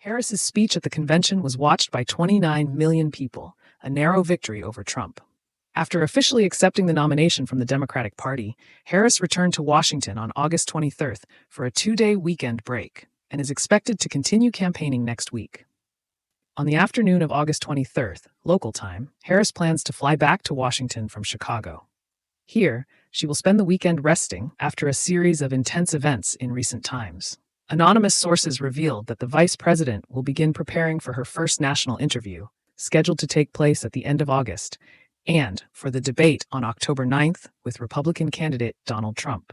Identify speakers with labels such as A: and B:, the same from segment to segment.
A: Harris's speech at the convention was watched by 29 million people, a narrow victory over Trump. After officially accepting the nomination from the Democratic Party, Harris returned to Washington on August 23rd for a two-day weekend break and is expected to continue campaigning next week. On the afternoon of August 23rd, local time, Harris plans to fly back to Washington from Chicago. Here, she will spend the weekend resting after a series of intense events in recent times. Anonymous sources revealed that the vice president will begin preparing for her first national interview, scheduled to take place at the end of August, and for the debate on October 9th with Republican candidate Donald Trump.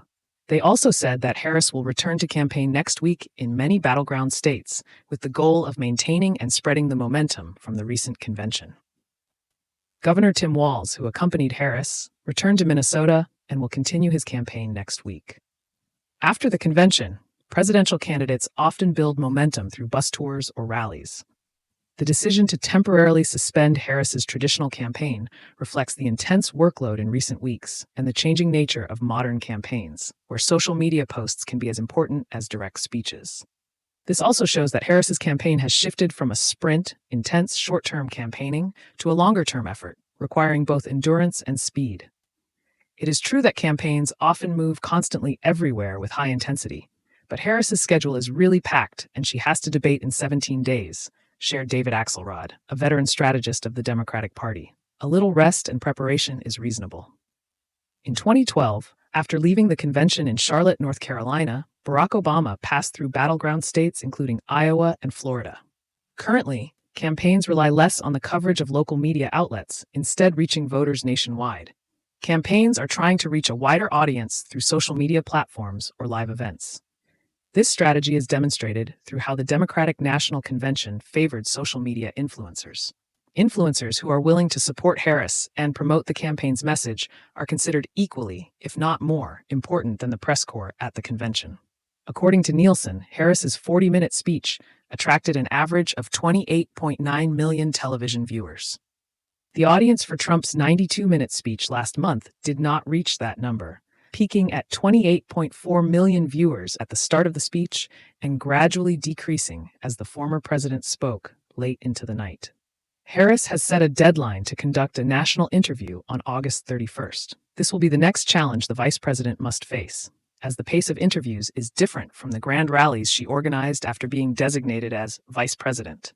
A: They also said that Harris will return to campaign next week in many battleground states with the goal of maintaining and spreading the momentum from the recent convention. Governor Tim Walz, who accompanied Harris, returned to Minnesota and will continue his campaign next week. After the convention, presidential candidates often build momentum through bus tours or rallies. The decision to temporarily suspend Harris's traditional campaign reflects the intense workload in recent weeks and the changing nature of modern campaigns, where social media posts can be as important as direct speeches. This also shows that Harris's campaign has shifted from a sprint, intense short-term campaigning to a longer-term effort, requiring both endurance and speed. It is true that campaigns often move constantly everywhere with high intensity, but Harris's schedule is really packed and she has to debate in 17 days, shared David Axelrod, a veteran strategist of the Democratic Party. A little rest and preparation is reasonable. In 2012, after leaving the convention in Charlotte, North Carolina, Barack Obama passed through battleground states including Iowa and Florida. Currently, campaigns rely less on the coverage of local media outlets, instead reaching voters nationwide. Campaigns are trying to reach a wider audience through social media platforms or live events. This strategy is demonstrated through how the Democratic National Convention favored social media influencers. Influencers who are willing to support Harris and promote the campaign's message are considered equally, if not more, important than the press corps at the convention. According to Nielsen, Harris's 40-minute speech attracted an average of 28.9 million television viewers. The audience for Trump's 92-minute speech last month did not reach that number, peaking at 28.4 million viewers at the start of the speech and gradually decreasing as the former president spoke late into the night. Harris has set a deadline to conduct a national interview on August 31st. This will be the next challenge the vice president must face, as the pace of interviews is different from the grand rallies she organized after being designated as vice president.